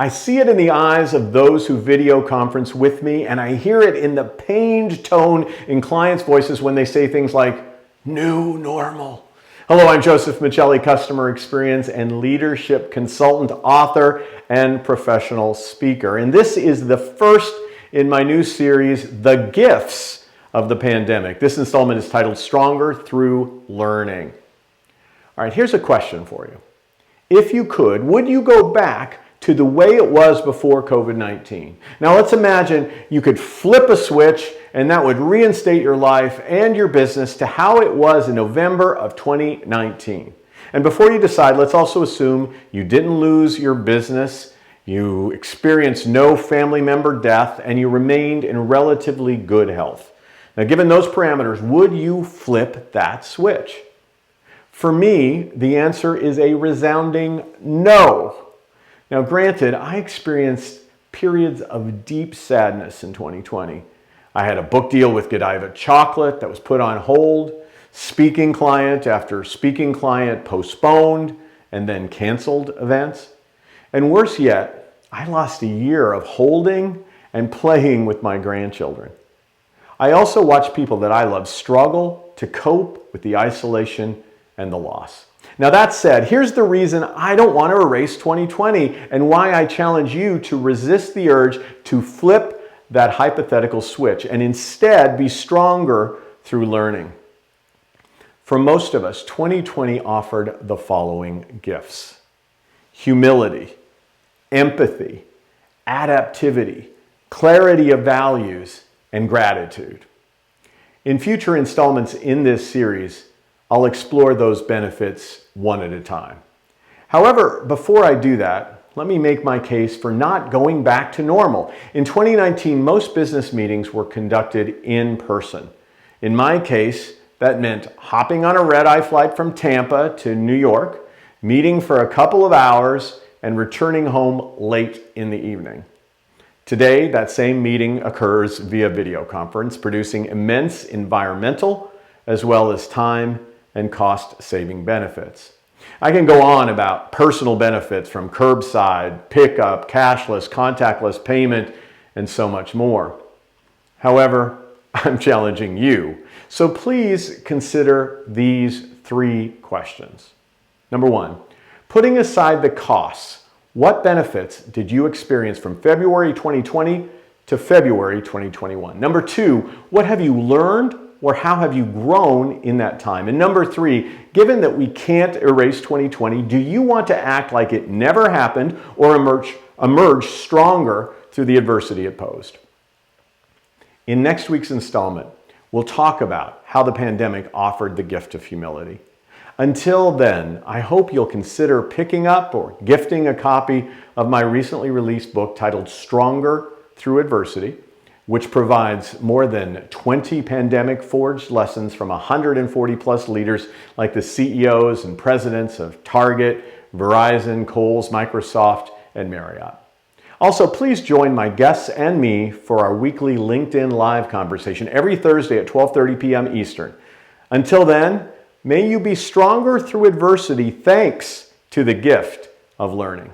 I see it in the eyes of those who video conference with me, and I hear it in the pained tone in clients' voices when they say things like, "new normal." Hello, I'm Joseph Michelli, customer experience and leadership consultant, author, and professional speaker. And this is the first in my new series, The Gifts of the Pandemic. This installment is titled Stronger Through Learning. All right, here's a question for you. If you could, would you go back to the way it was before COVID-19? Now let's imagine you could flip a switch and that would reinstate your life and your business to how it was in November of 2019. And before you decide, let's also assume you didn't lose your business, you experienced no family member death, and you remained in relatively good health. Now, given those parameters, would you flip that switch? For me, the answer is a resounding no. Now, granted, I experienced periods of deep sadness in 2020. I had a book deal with Godiva Chocolate that was put on hold, speaking client after speaking client postponed and then canceled events. And worse yet, I lost a year of holding and playing with my grandchildren. I also watched people that I love struggle to cope with the isolation and the loss. Now that said, here's the reason I don't want to erase 2020 and why I challenge you to resist the urge to flip that hypothetical switch and instead be stronger through learning. For most of us, 2020 offered the following gifts: humility, empathy, adaptivity, clarity of values, and gratitude. In future installments in this series, I'll explore those benefits one at a time. However, before I do that, let me make my case for not going back to normal. In 2019, most business meetings were conducted in person. In my case, that meant hopping on a red-eye flight from Tampa to New York, meeting for a couple of hours, and returning home late in the evening. Today, that same meeting occurs via video conference, producing immense environmental as well as time and cost-saving benefits. I can go on about personal benefits from curbside, pickup, cashless, contactless payment, and so much more. However, I'm challenging you. So please consider these three questions. Number one, putting aside the costs, what benefits did you experience from February 2020 to February 2021? Number two, what have you learned or how have you grown in that time? And number three, given that we can't erase 2020, do you want to act like it never happened or emerge stronger through the adversity it posed? In next week's installment, we'll talk about how the pandemic offered the gift of humility. Until then, I hope you'll consider picking up or gifting a copy of my recently released book titled Stronger Through Adversity, which provides more than 20 pandemic-forged lessons from 140 plus leaders like the CEOs and presidents of Target, Verizon, Kohl's, Microsoft, and Marriott. Also, please join my guests and me for our weekly LinkedIn Live conversation every Thursday at 12:30 p.m. Eastern. Until then, may you be stronger through adversity thanks to the gift of learning.